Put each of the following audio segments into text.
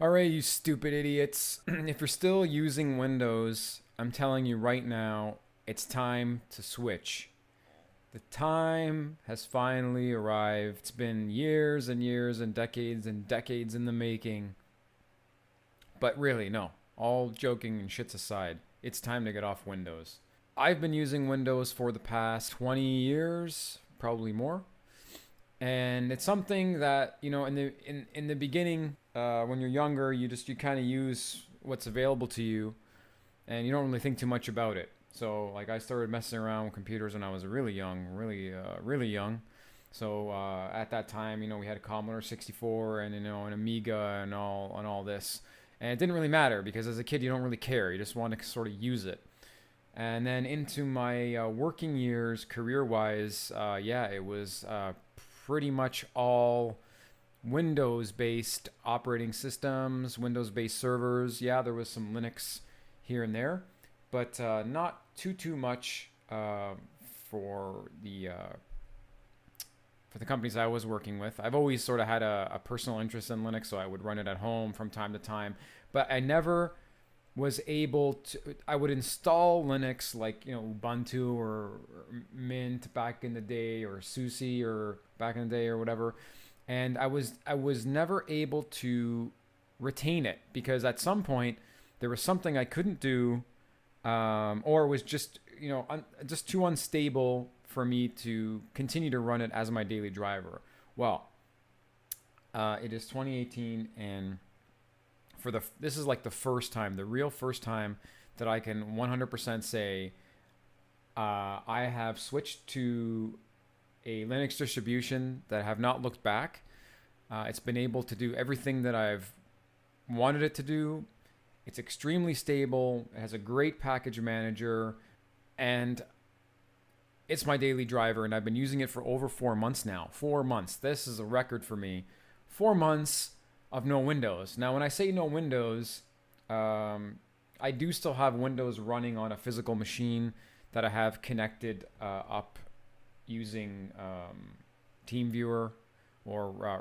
Alright, you stupid idiots. If you're still using Windows, I'm telling you right now, it's time to switch. The time has finally arrived. It's been years and years and decades in the making. But really, no. All joking and shits aside, it's time to get off Windows. I've been using Windows for the past 20 years, probably more. And it's something that, in the beginning, when you're younger, you kind of use what's available to you, and you don't really think too much about it. So like I started messing around with computers when I was really young, really young. So at that time, we had a Commodore 64 and an Amiga and all this, and it didn't really matter because as a kid you don't really care. You just want to sort of use it. And then into my working years, career-wise, yeah, it was pretty much all Windows-based operating systems, Windows-based servers. Yeah, there was some Linux here and there, but not too much for the companies I was working with. I've always sort of had a personal interest in Linux, so I would run it at home from time to time, but I never was able to. I would install Linux like Ubuntu or Mint back in the day, or SUSE or back in the day or whatever, and I was never able to retain it because at some point there was something I couldn't do, or it was just just too unstable for me to continue to run it as my daily driver. Well, it is 2018, and this is like the first time, the real first time that I can 100% say I have switched to a Linux distribution that I have not looked back. It's been able to do everything that I've wanted it to do. It's extremely stable. It has a great package manager, and it's my daily driver, and I've been using it for over 4 months now. 4 months. This is a record for me. 4 months of no Windows. Now, when I say no Windows, I do still have Windows running on a physical machine that I have connected up using TeamViewer or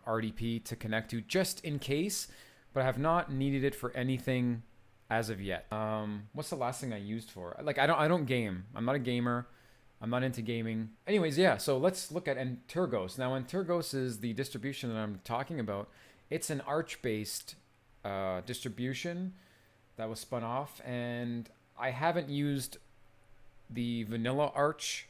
RDP to connect to, just in case, but I have not needed it for anything as of yet. What's the last thing I used for? Like I don't game. I'm not a gamer. I'm not into gaming. Anyways, yeah, so let's look at Antergos. Now, Antergos is the distribution that I'm talking about. It's an Arch-based distribution that was spun off, and I haven't used the vanilla Arch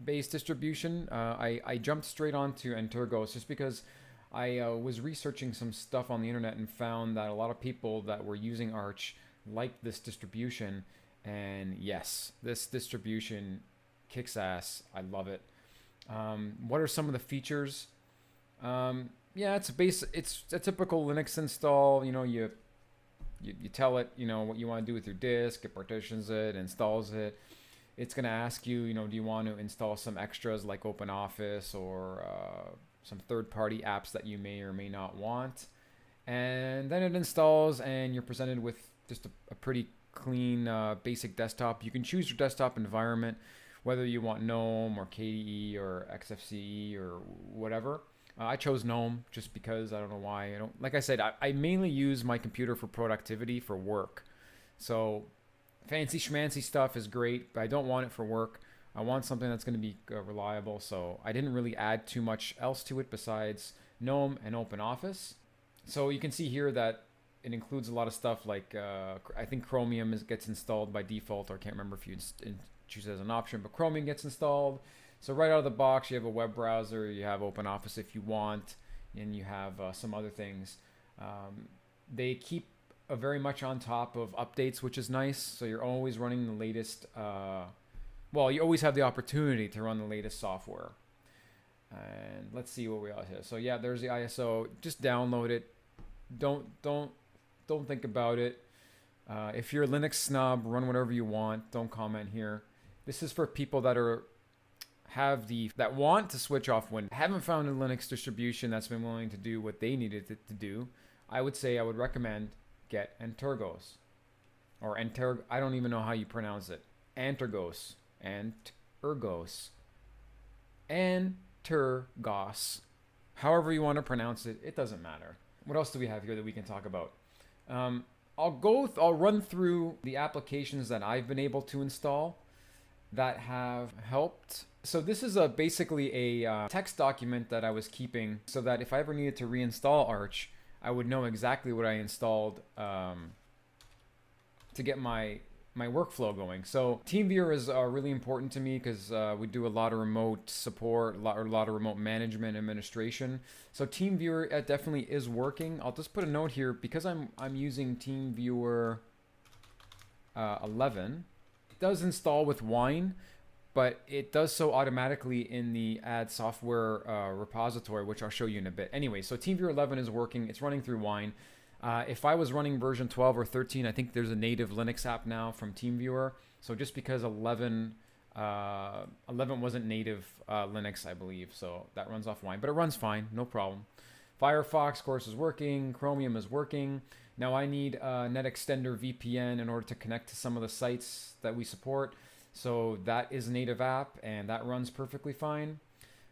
based distribution. I jumped straight onto Antergos just because I was researching some stuff on the internet and found that a lot of people that were using Arch liked this distribution. And yes, this distribution kicks ass. I love it. What are some of the features? Yeah, it's a typical Linux install. You tell it, what you want to do with your disk. It partitions it, installs it. It's gonna ask you, do you want to install some extras like OpenOffice or some third-party apps that you may or may not want, and then it installs, and you're presented with just a pretty clean basic desktop. You can choose your desktop environment, whether you want GNOME or KDE or XFCE or whatever. I chose GNOME just because I don't know why. Like I said, I mainly use my computer for productivity, for work. So fancy schmancy stuff is great, but I don't want it for work. I want something that's going to be reliable, so I didn't really add too much else to it besides GNOME and OpenOffice. So you can see here that it includes a lot of stuff like I think Chromium gets installed by default, or I can't remember if you choose it as an option, but Chromium gets installed. So right out of the box, you have a web browser, you have OpenOffice if you want, and you have some other things. They keep very much on top of updates, which is nice. So you're always running the latest. You always have the opportunity to run the latest software. And let's see what we got here. So yeah, there's the ISO. Just download it. Don't think about it. If you're a Linux snob, run whatever you want. Don't comment here. This is for people that want to switch off Windows. Haven't found a Linux distribution that's been willing to do what they needed it to do. I would recommend get Antergos, or I don't even know how you pronounce it. Antergos. Antergos. However you want to pronounce it, it doesn't matter. What else do we have here that we can talk about? I'll run through the applications that I've been able to install that have helped. So this is basically a text document that I was keeping so that if I ever needed to reinstall Arch, I would know exactly what I installed to get my workflow going. So TeamViewer is really important to me because we do a lot of remote support, a lot of remote management, administration. So TeamViewer definitely is working. I'll just put a note here because I'm using TeamViewer 11. It does install with Wine, but it does so automatically in the add software repository, which I'll show you in a bit. Anyway, so TeamViewer 11 is working. It's running through Wine. If I was running version 12 or 13, I think there's a native Linux app now from TeamViewer. So just because 11 wasn't native Linux, I believe, so that runs off Wine, but it runs fine, no problem. Firefox, of course, is working. Chromium is working. Now I need NetExtender VPN in order to connect to some of the sites that we support. So that is a native app, and that runs perfectly fine.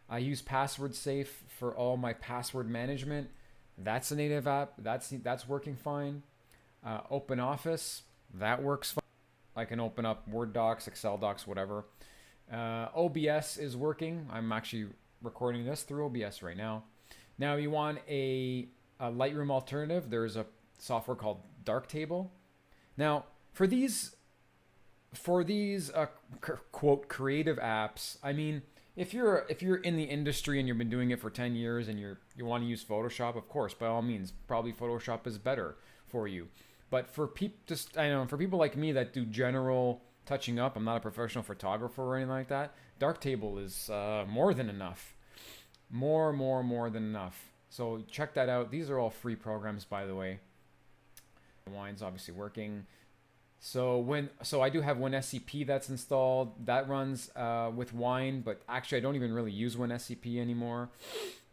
I use Password Safe for all my password management. That's a native app. That's working fine. OpenOffice, that works fine. I can open up Word docs, Excel docs, whatever. OBS is working. I'm actually recording this through OBS right now. Now you want a Lightroom alternative. There's a software called Darktable. Now for these quote creative apps, I mean, if you're in the industry and you've been doing it for 10 years and you want to use Photoshop, of course, by all means, probably Photoshop is better for you. But for people like me that do general touching up, I'm not a professional photographer or anything like that, Darktable is more than enough. More than enough. So check that out. These are all free programs, by the way. Wine's obviously working. So I do have WinSCP that's installed. That runs with Wine, but actually I don't even really use WinSCP anymore.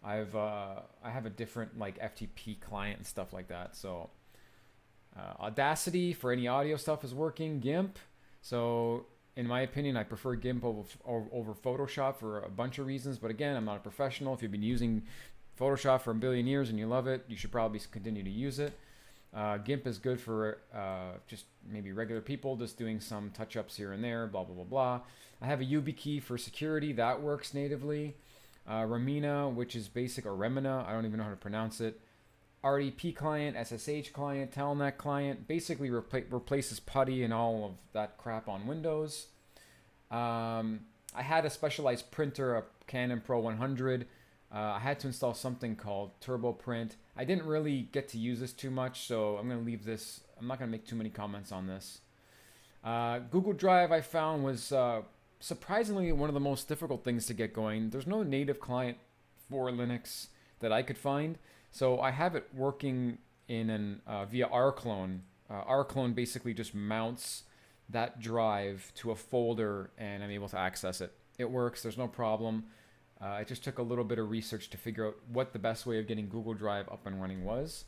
I have a different like FTP client and stuff like that. So Audacity for any audio stuff is working. GIMP. So in my opinion, I prefer GIMP over Photoshop for a bunch of reasons. But again, I'm not a professional. If you've been using Photoshop for a billion years and you love it, you should probably continue to use it. GIMP is good for just maybe regular people just doing some touch-ups here and there, blah, blah, blah, blah. I have a YubiKey for security. That works natively. Remina, which is basic, or Remina, I don't even know how to pronounce it. RDP client, SSH client, Telnet client, basically replaces PuTTY and all of that crap on Windows. I had a specialized printer, a Canon Pro 100. I had to install something called Turbo Print. I didn't really get to use this too much, so I'm going to leave this. I'm not going to make too many comments on this. Google Drive I found was surprisingly one of the most difficult things to get going. There's no native client for Linux that I could find, so I have it working in via rclone. Rclone basically just mounts that drive to a folder, and I'm able to access it. It works. There's no problem. It just took a little bit of research to figure out what the best way of getting Google Drive up and running was.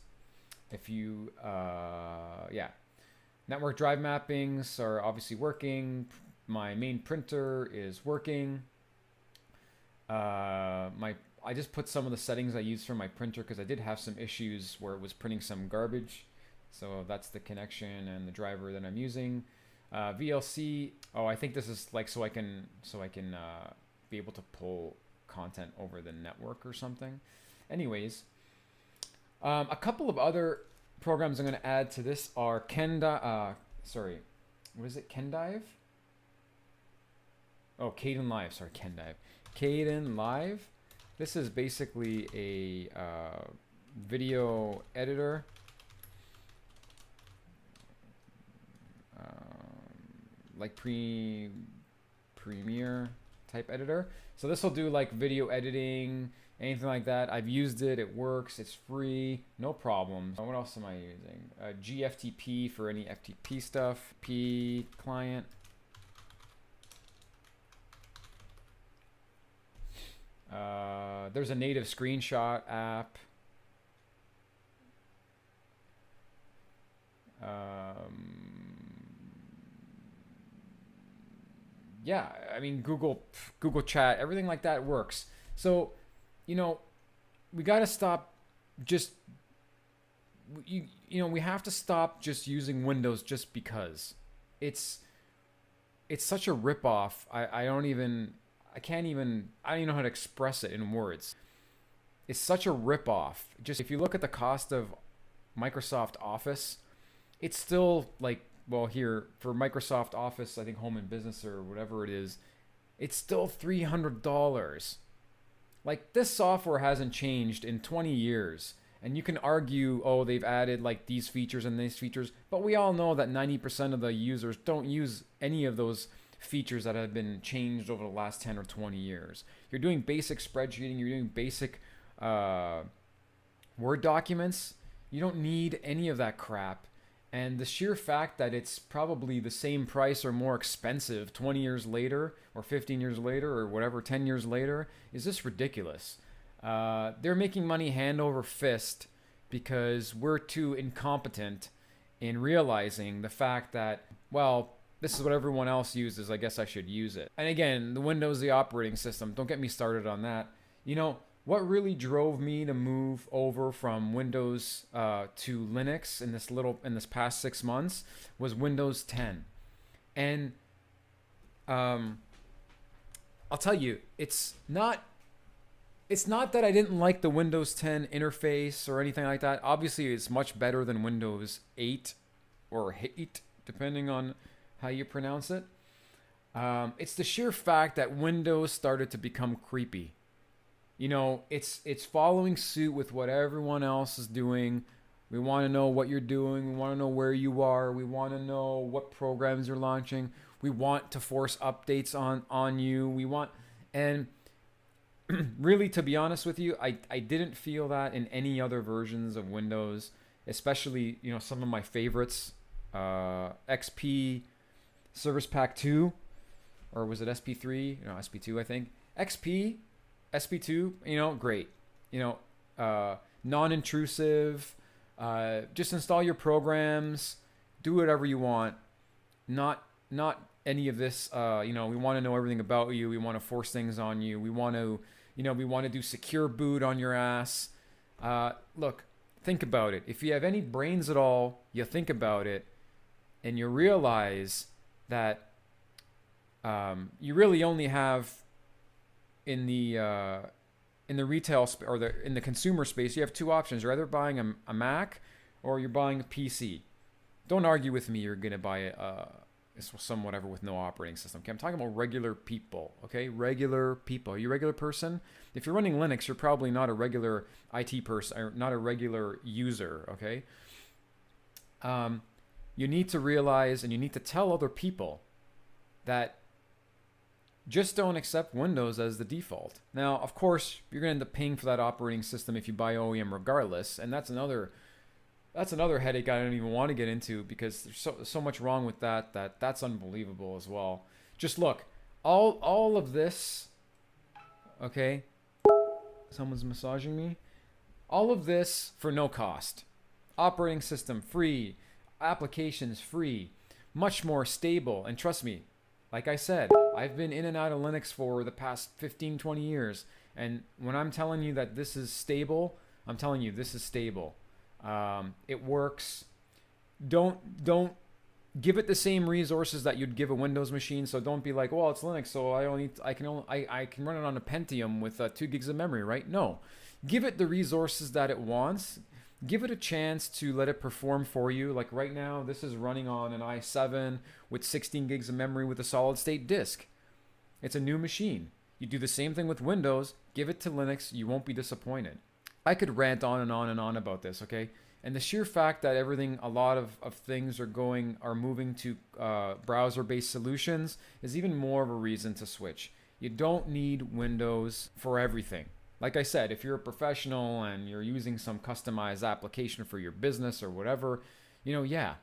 Network drive mappings are obviously working. My main printer is working. I just put some of the settings I use for my printer because I did have some issues where it was printing some garbage. So that's the connection and the driver that I'm using. VLC. Oh, I think this is like so I can be able to pull content over the network or something. Anyways, a couple of other programs I'm going to add to this are Kendive. Oh, Kden Live. Sorry, Kendive. Kden Live. This is basically a video editor. Like Premiere type editor. So this will do like video editing, anything like that. I've used it. It works. It's free. No problems. What else am I using? GFTP for any FTP stuff. P client. There's a native screenshot app. Yeah, I mean, Google Chat, everything like that works. So, we got to stop just we have to stop just using Windows just because. It's such a ripoff. I don't even know how to express it in words. It's such a ripoff. Just if you look at the cost of Microsoft Office, it's still like, well, here for Microsoft Office, I think Home and Business or whatever it is, it's still $300. Like, this software hasn't changed in 20 years. And you can argue, oh, they've added like these features and these features, but we all know that 90% of the users don't use any of those features that have been changed over the last 10 or 20 years. You're doing basic spreadsheeting, you're doing basic Word documents. You don't need any of that crap. And the sheer fact that it's probably the same price or more expensive 20 years later or 15 years later or whatever, 10 years later, is just ridiculous. They're making money hand over fist because we're too incompetent in realizing the fact that, well, this is what everyone else uses, I guess I should use it. And again, the Windows, the operating system, don't get me started on that. You know, what really drove me to move over from Windows to Linux in this past 6 months was Windows 10. And I'll tell you, it's not that I didn't like the Windows 10 interface or anything like that. Obviously, it's much better than Windows 8 or 8, depending on how you pronounce it. It's the sheer fact that Windows started to become creepy. You know, it's following suit with what everyone else is doing. We want to know what you're doing. We want to know where you are. We want to know what programs you're launching. We want to force updates on you. And really, to be honest with you, I didn't feel that in any other versions of Windows, especially, you know, some of my favorites, XP, Service Pack 2, or was it SP3? No, SP2, I think. XP, SP2, you know, great. You know, non-intrusive, just install your programs, do whatever you want. Not any of this, you know, we want to know everything about you. We want to force things on you. We want to do secure boot on your ass. Look, think about it. If you have any brains at all, you think about it, and you realize that you really only have in the retail or in the consumer space, you have two options. You're either buying a Mac or you're buying a PC. Don't argue with me. You're gonna buy some whatever with no operating system. Okay, I'm talking about regular people. Okay, regular people. Are you a regular person? If you're running Linux, you're probably not a regular IT person or not a regular user. Okay. You need to realize and you need to tell other people that just don't accept Windows as the default. Now, of course, you're going to end up paying for that operating system if you buy OEM regardless, and that's another headache I don't even want to get into because there's so much wrong with that's unbelievable as well. Just look, all of this, okay? Someone's massaging me. All of this for no cost. Operating system free, applications free, much more stable, and trust me, like I said, I've been in and out of Linux for the past 15, 20 years. And when I'm telling you that this is stable, I'm telling you this is stable. It works. Don't give it the same resources that you'd give a Windows machine. So don't be like, well, it's Linux, so I can run it on a Pentium with 2 gigs of memory, right? No. Give it the resources that it wants. Give it a chance to let it perform for you. Like right now, this is running on an i7 with 16 gigs of memory with a solid state disk. It's a new machine. You do the same thing with Windows. Give it to Linux. You won't be disappointed. I could rant on and on and on about this, okay? And the sheer fact that a lot of things are moving to browser-based solutions is even more of a reason to switch. You don't need Windows for everything. Like I said, if you're a professional and you're using some customized application for your business or whatever, you know, yeah,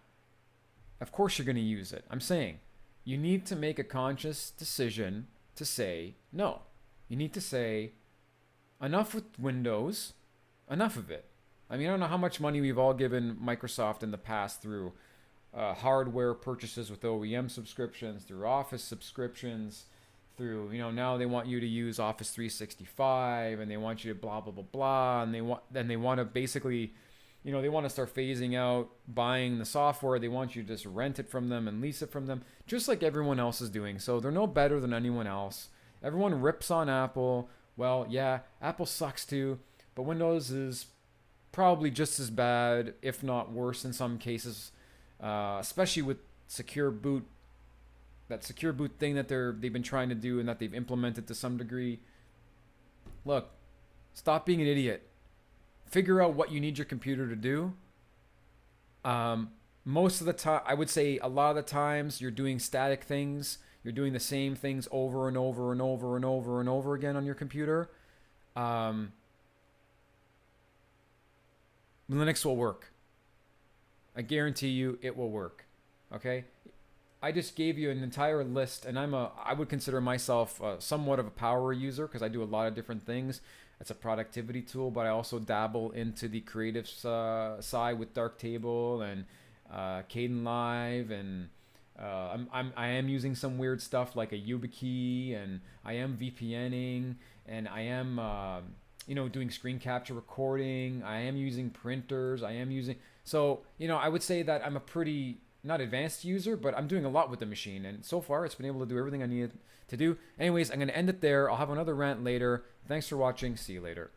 of course you're going to use it. I'm saying you need to make a conscious decision to say no. You need to say enough with Windows, enough of it. I mean, I don't know how much money we've all given Microsoft in the past through hardware purchases with OEM subscriptions, through Office subscriptions, through, you know, now they want you to use Office 365 and they want you to blah blah blah blah, and they want to basically they want to start phasing out buying the software. They want you to just rent it from them and lease it from them, just like everyone else is doing. So they're no better than anyone else. Everyone rips on Apple. Well, yeah, Apple sucks too, but Windows is probably just as bad, if not worse in some cases, especially with secure boot, that secure boot thing that they've been trying to do and that they've implemented to some degree. Look, stop being an idiot. Figure out what you need your computer to do. Most of the time, I would say a lot of the times, you're doing static things. You're doing the same things over and over and over and over and over again on your computer. Linux will work. I guarantee you it will work. Okay? I just gave you an entire list, and I would consider myself somewhat of a power user because I do a lot of different things. It's a productivity tool, but I also dabble into the creative side with Darktable and Kdenlive, and I am using some weird stuff like a YubiKey, and I am VPNing, and I am doing screen capture recording. I am using printers. So I would say that I'm a pretty not advanced user, but I'm doing a lot with the machine, and so far it's been able to do everything I needed to do. Anyways, I'm going to end it there. I'll have another rant later. Thanks for watching. See you later.